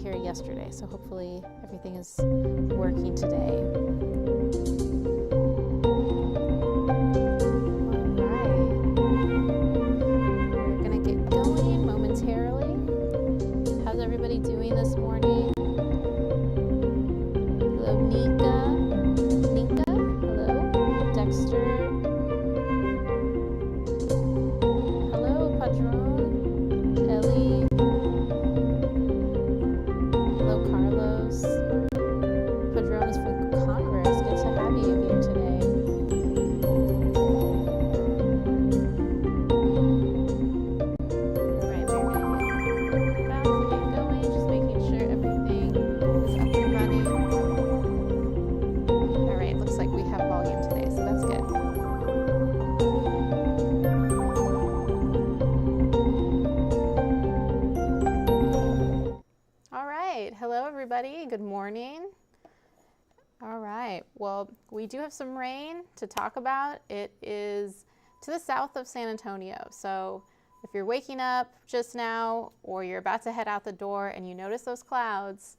here yesterday, so hopefully everything is working today. We're gonna get going momentarily. How's everybody doing this morning? Hello, Nika. Hello, Dexter. Hello, Padron. Ellie. Hello, Carlos. Padron is from Congress. Good to have you here today. All right, we're gonna get about to get going, just making sure everything is up and running. All right, looks like we have volume today, so that's good. All right, hello everybody, good morning. All right, well, we do have some rain to talk about. It is to the south of San Antonio, so if you're waking up just now or you're about to head out the door and you notice those clouds,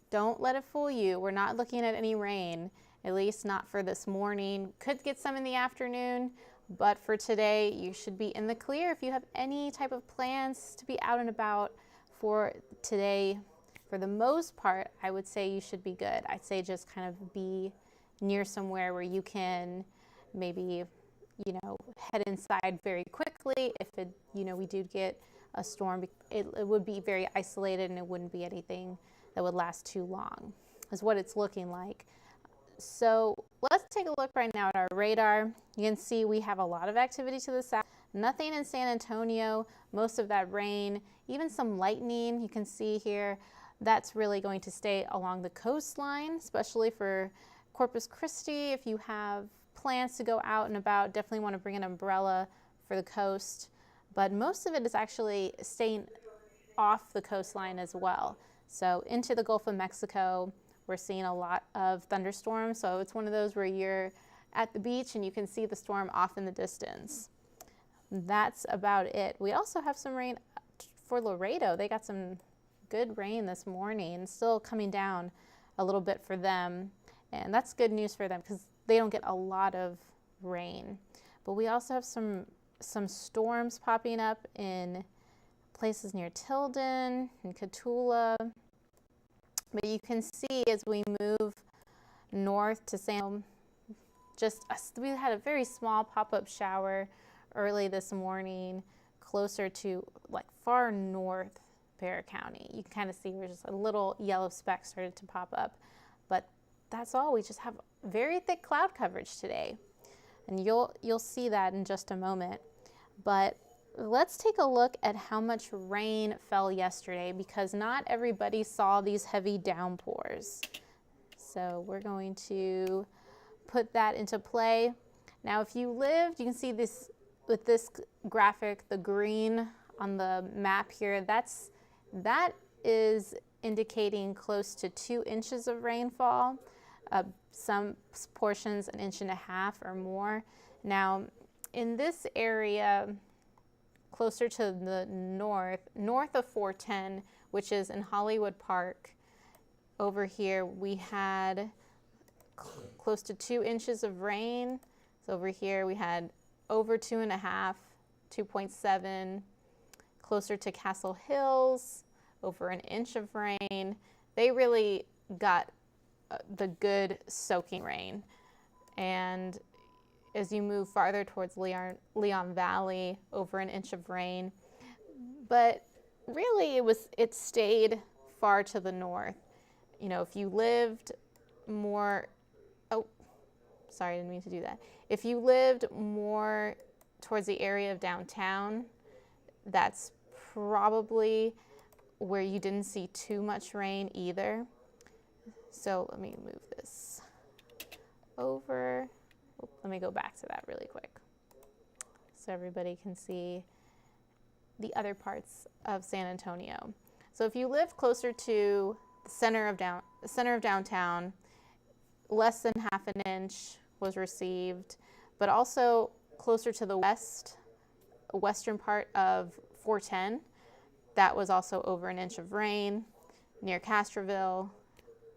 don't let it fool you. We're not looking at any rain, at least not for this morning. Could get some in the afternoon, but for today, you should be in the clear. If you have any type of plans to be out and about for today, for the most part, I would say you should be good. I'd say just kind of be near somewhere where you can maybe, head inside very quickly. If we do get a storm, it would be very isolated and it wouldn't be anything that would last too long, is what it's looking like. So let's take a look right now at our radar. You can see we have a lot of activity to the south. Nothing in San Antonio, most of that rain, even some lightning you can see here. That's really going to stay along the coastline, especially for Corpus Christi. If you have plans to go out and about, definitely want to bring an umbrella for the coast. But most of it is actually staying off the coastline as well. So into the Gulf of Mexico, we're seeing a lot of thunderstorms. So it's one of those where you're at the beach and you can see the storm off in the distance. That's about it. We also have some rain for Laredo. They got some good rain this morning, still coming down a little bit for them. And that's good news for them because they don't get a lot of rain. But we also have some storms popping up in places near Tilden and Cotulla. But you can see as we move north to we had a very small pop-up shower early this morning, closer to far north Bexar County. You can kind of see where just a little yellow speck started to pop up. But that's all. We just have very thick cloud coverage today. And you'll see that in just a moment. But let's take a look at how much rain fell yesterday, because not everybody saw these heavy downpours. So we're going to put that into play. Now, if you lived, you can see this with this graphic, the green on the map here, that is indicating close to 2 inches of rainfall. Some portions 1.5 inches or more. Now, in this area, closer to the north of 410, which is in Hollywood Park, over here we had close to 2 inches of rain. So over here we had over 2.5, 2.7. Closer to Castle Hills, over 1 inch of rain. They really got the good soaking rain. And as you move farther towards Leon Valley, over 1 inch of rain. But really it stayed far to the north. If you lived more, sorry, I didn't mean to do that. If you lived more towards the area of downtown, that's probably where you didn't see too much rain either. So let me move this over. Let me go back to that really quick so everybody can see the other parts of San Antonio. So if you live closer to the center of downtown, less than 1/2 inch was received, but also closer to the western part of 410, that was also over 1 inch of rain. near Castroville,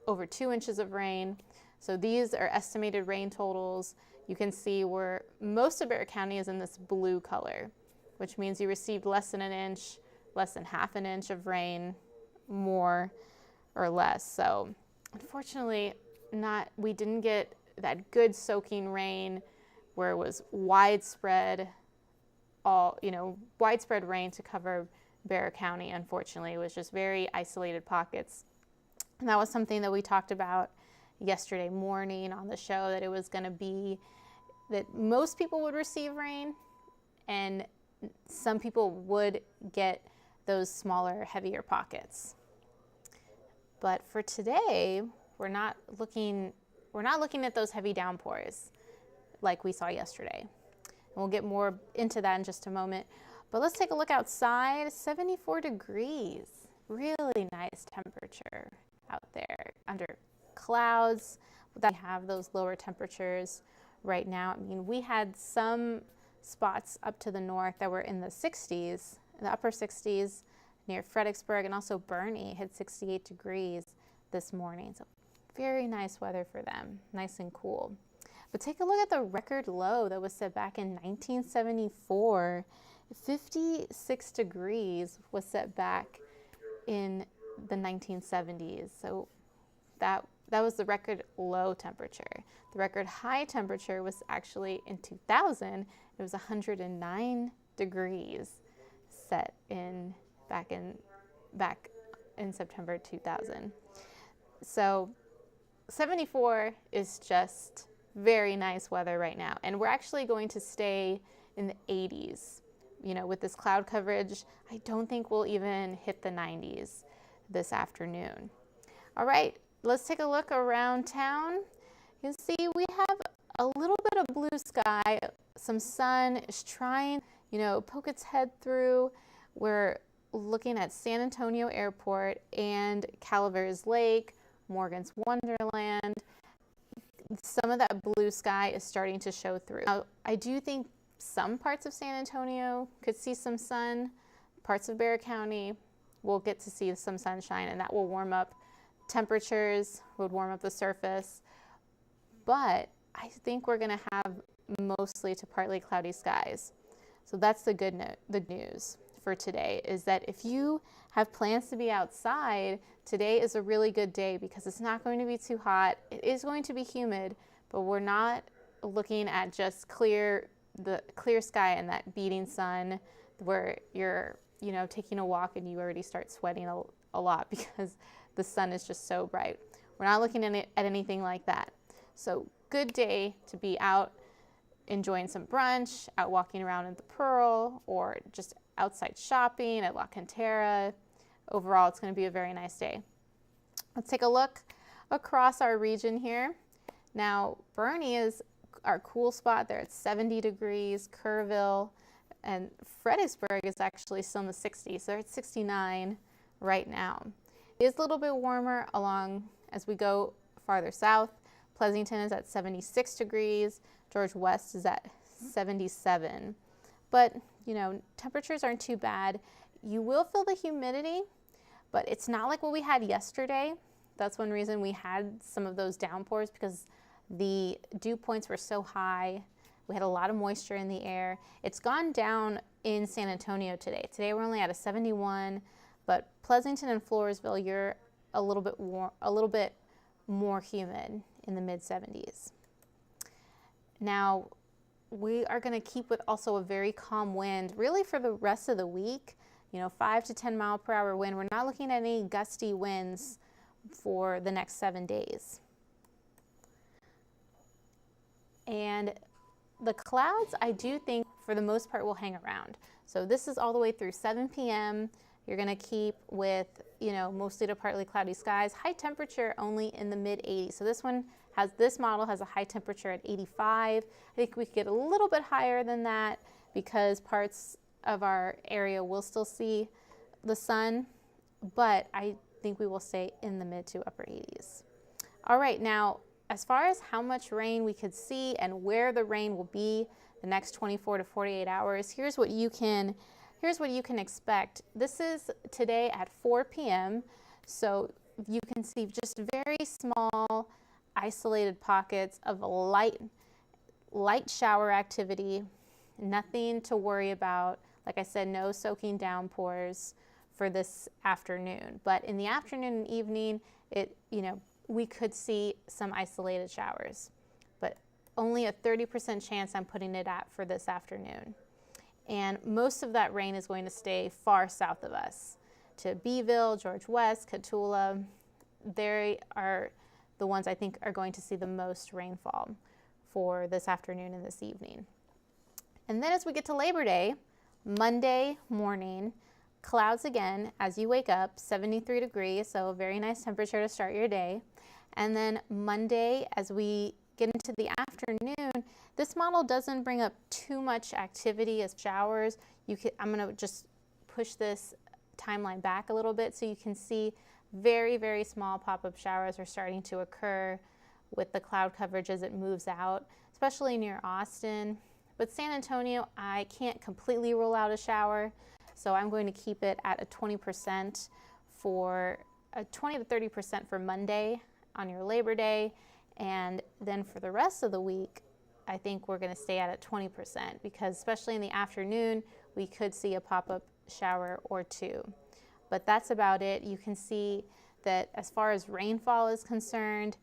over 2 inches of rain. So these are estimated rain totals. You can see where most of Barrett County is in this blue color, which means you received less than an inch, less than half an inch of rain, more or less. So unfortunately, we didn't get that good soaking rain where it was widespread, widespread rain to cover Barrett County. Unfortunately, it was just very isolated pockets. And that was something that we talked about yesterday morning on the show, that it was going to be that most people would receive rain and some people would get those smaller, heavier pockets. But for today, we're not looking at those heavy downpours like we saw yesterday. And we'll get more into that in just a moment. But let's take a look outside. 74 degrees. Really nice temperature out there under clouds. We have those lower temperatures right now. I mean, we had some spots up to the north that were in the 60s, the upper 60s near Fredericksburg, and also Bernie hit 68 degrees this morning. So very nice weather for them, nice and cool. But take a look at the record low that was set back in 1974. 56 degrees was set back in the 1970s. So that was the record low temperature. The record high temperature was actually in 2000. It was 109 degrees set back in September 2000. So 74 is just very nice weather right now. And we're actually going to stay in the 80s. With this cloud coverage, I don't think we'll even hit the 90s this afternoon. All right, let's take a look around town. You can see we have a little bit of blue sky. Some sun is trying, poke its head through. We're looking at San Antonio Airport and Calaveras Lake, Morgan's Wonderland. Some of that blue sky is starting to show through. Now, I do think some parts of San Antonio could see some sun. Parts of Barrett County will get to see some sunshine, and that will warm up temperatures, would warm up the surface. But I think we're going to have mostly to partly cloudy skies. So that's the good news for today, is that if you have plans to be outside, today is a really good day because it's not going to be too hot. It is going to be humid, but we're not looking at just the clear sky and that beating sun where you're, taking a walk and you already start sweating a lot because the sun is just so bright. We're not looking at anything like that. So good day to be out enjoying some brunch, out walking around in the Pearl, or just outside shopping at La Cantera. Overall, it's going to be a very nice day. Let's take a look across our region here. Now, Bernie is our cool spot there at 70 degrees, Kerrville, and Fredericksburg is actually still in the 60s. So they're at 69 right now. It is a little bit warmer along as we go farther south. Pleasanton is at 76 degrees. George West is at 77. But, temperatures aren't too bad. You will feel the humidity, but it's not like what we had yesterday. That's one reason we had some of those downpours, because the dew points were so high. We had a lot of moisture in the air. It's gone down in San Antonio today. Today we're only at a 71, but Pleasanton and Floresville, you're a little bit more humid in the mid-70s. Now, we are going to keep with also a very calm wind, really for the rest of the week. 5 to 10 mile per hour wind. We're not looking at any gusty winds for the next 7 days. And the clouds, I do think, for the most part, will hang around. So this is all the way through 7 p.m. You're going to keep with, mostly to partly cloudy skies. High temperature only in the mid-80s. So this model has a high temperature at 85. I think we could get a little bit higher than that because parts of our area will still see the sun, but I think we will stay in the mid to upper 80s. All right, now, as far as how much rain we could see and where the rain will be the next 24 to 48 hours, here's what you can expect. This is today at 4 p.m. So you can see just very small isolated pockets of light shower activity, nothing to worry about. Like I said, no soaking downpours for this afternoon. But in the afternoon and evening, we could see some isolated showers, but only a 30% chance I'm putting it at for this afternoon. And most of that rain is going to stay far south of us to Beeville, George West, Cotulla. They are the ones I think are going to see the most rainfall for this afternoon and this evening. And then as we get to Labor Day, Monday morning, clouds again as you wake up, 73 degrees, so a very nice temperature to start your day. And then Monday, as we get into the afternoon, this model doesn't bring up too much activity as showers. I'm going to just push this timeline back a little bit so you can see very, very small pop-up showers are starting to occur with the cloud coverage as it moves out, especially near Austin. But San Antonio, I can't completely rule out a shower, so I'm going to keep it at a 20% for a 20 to 30% for Monday on your Labor Day, and then for the rest of the week, I think we're going to stay at a 20% because especially in the afternoon, we could see a pop-up shower or two. But that's about it. You can see that as far as rainfall is concerned,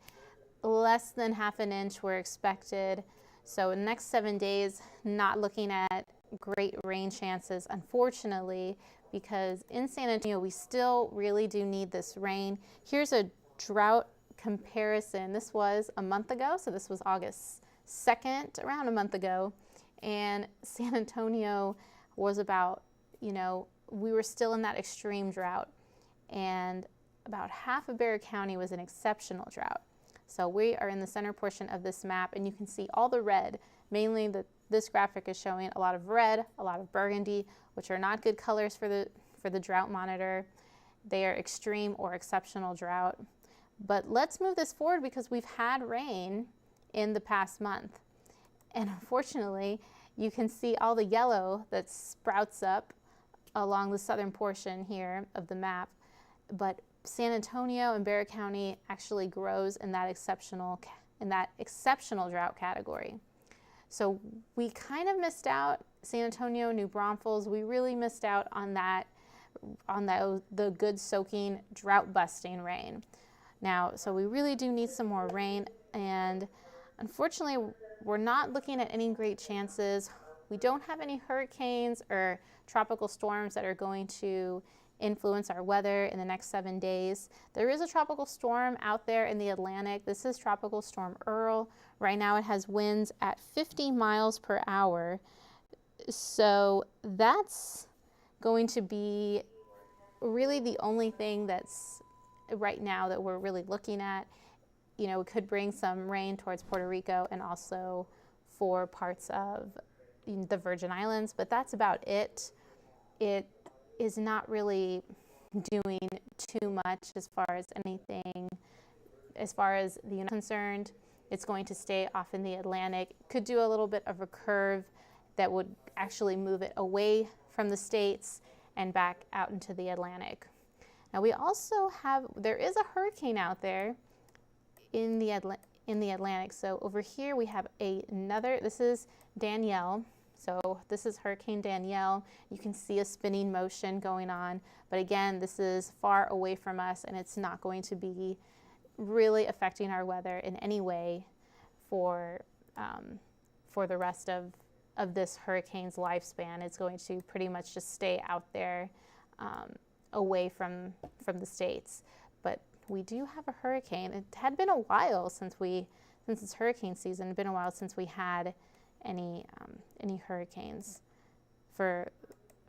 less than half an inch were expected. So in the next 7 days, not looking at great rain chances, unfortunately, because in San Antonio, we still really do need this rain. Here's a drought comparison. This was a month ago, so this was August 2nd, around a month ago, and San Antonio was about, we were still in that extreme drought, and about half of Bexar County was an exceptional drought. So we are in the center portion of this map, and you can see all the red. Mainly this graphic is showing a lot of red, a lot of burgundy, which are not good colors for the drought monitor. They are extreme or exceptional drought. But let's move this forward because we've had rain in the past month. And unfortunately, you can see all the yellow that sprouts up along the southern portion here of the map. But San Antonio and Bexar County actually grows in that exceptional drought category. So we kind of missed out, San Antonio, New Braunfels, we really missed out on the good soaking, drought busting rain. Now, so we really do need some more rain, and unfortunately, we're not looking at any great chances. We don't have any hurricanes or tropical storms that are going to influence our weather in the next 7 days. There is a tropical storm out there in the Atlantic. This is Tropical Storm Earl. Right now it has winds at 50 miles per hour. So that's going to be really the only thing that's right now that we're really looking at. It could bring some rain towards Puerto Rico and also for parts of the Virgin Islands, but that's about it. It is not really doing too much as far as anything, as far as the United States is concerned. It's going to stay off in the Atlantic. Could do a little bit of a curve that would actually move it away from the States and back out into the Atlantic. Now we also there is a hurricane out there in the Atlantic. So over here we have this is Danielle. So this is Hurricane Danielle. You can see a spinning motion going on, but again, this is far away from us and it's not going to be really affecting our weather in any way for the rest of this hurricane's lifespan. It's going to pretty much just stay out there away from the States. But we do have a hurricane. It had been a while since it's hurricane season. It had been a while since we had any hurricanes for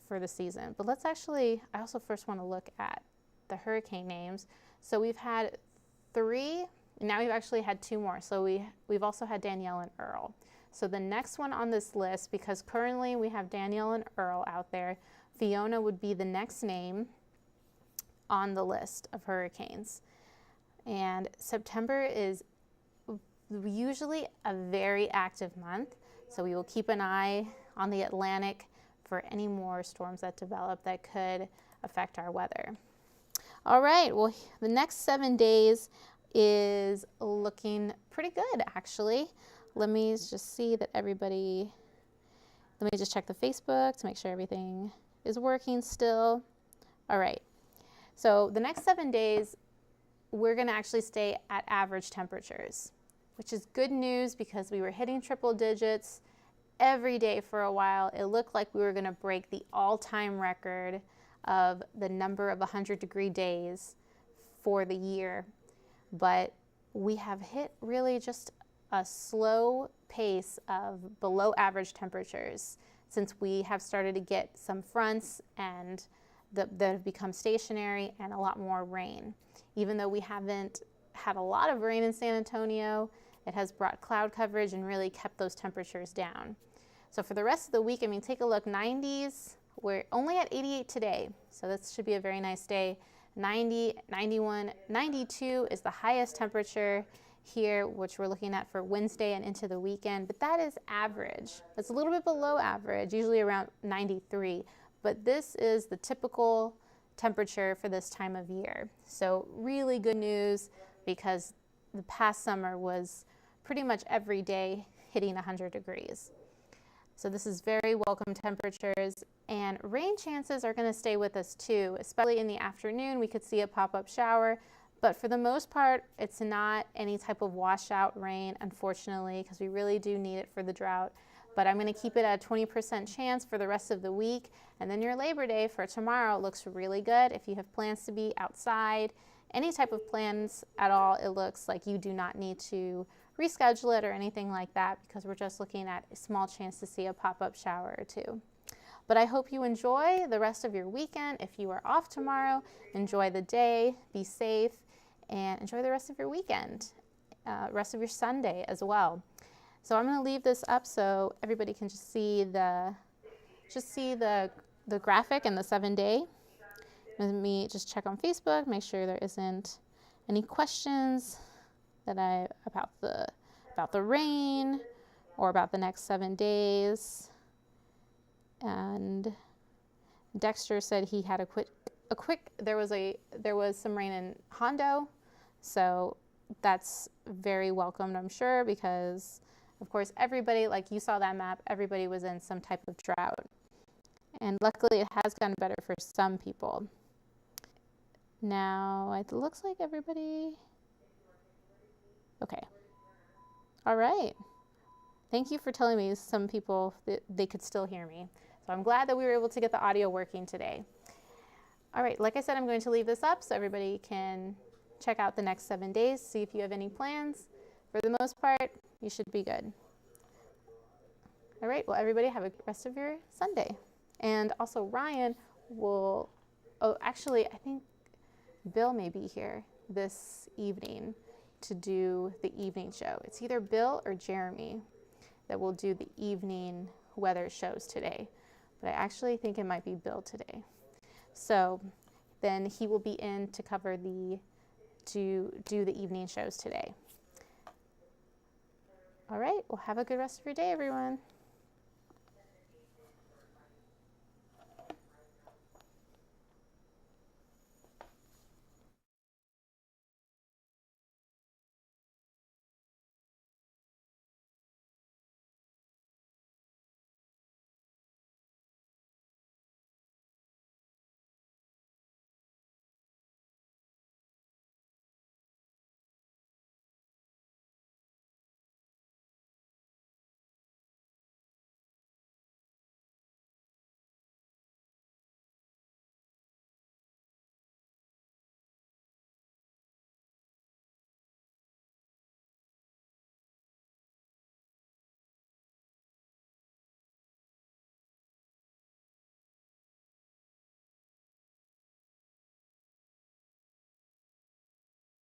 the season. But I also first want to look at the hurricane names. So we've had 3, and now we've actually had 2 more. So we've also had Danielle and Earl. So the next one on this list, because currently we have Danielle and Earl out there, Fiona would be the next name on the list of hurricanes. And September is usually a very active month. So we will keep an eye on the Atlantic for any more storms that develop that could affect our weather. All right, well, the next 7 days is looking pretty good, actually. Let me just see that everybody, let me just check the Facebook to make sure everything is working still. All right, so the next 7 days, we're gonna actually stay at average temperatures, which is good news because we were hitting triple digits every day for a while. It looked like we were gonna break the all-time record of the number of 100-degree days for the year, but we have hit really just a slow pace of below average temperatures since we have started to get some fronts and that have become stationary and a lot more rain. Even though we haven't had a lot of rain in San Antonio, it has brought cloud coverage and really kept those temperatures down. So for the rest of the week, I mean, take a look, 90s, we're only at 88 today, so this should be a very nice day. 90, 91, 92 is the highest temperature here, which we're looking at for Wednesday and into the weekend, but that is average. That's a little bit below average, usually around 93, but this is the typical temperature for this time of year. So really good news because the past summer was pretty much every day hitting 100 degrees. So this is very welcome temperatures, and rain chances are going to stay with us too, especially in the afternoon. We could see a pop-up shower, but for the most part, it's not any type of washout rain, unfortunately, because we really do need it for the drought. But I'm going to keep it at a 20% chance for the rest of the week, and then your Labor Day for tomorrow looks really good. If you have plans to be outside, any type of plans at all, it looks like you do not need to reschedule it or anything like that because we're just looking at a small chance to see a pop-up shower or two. But I hope you enjoy the rest of your weekend. If you are off tomorrow, enjoy the day, be safe, and enjoy the rest of your weekend, rest of your Sunday as well. So I'm going to leave this up so everybody can just see the graphic and the 7-day. Let me just check on Facebook, make sure there isn't any questions about the rain or about the next 7 days. And Dexter said he had there was some rain in Hondo, so that's very welcomed, I'm sure, because of course everybody, like you saw that map, everybody was in some type of drought, and luckily it has gotten better for some people. Now it looks like everybody. Okay. All right. Thank you for telling me some people that they could still hear me. So I'm glad that we were able to get the audio working today. All right, like I said, I'm going to leave this up so everybody can check out the next 7 days, see if you have any plans. For the most part, you should be good. All right, well, everybody have a rest of your Sunday. And also Ryan will, actually, I think Bill may be here this evening to do the evening show. It's either Bill or Jeremy that will do the evening weather shows today, but I actually think it might be Bill today. So then he will be in to cover to do the evening shows today. All right, well, have a good rest of your day, everyone.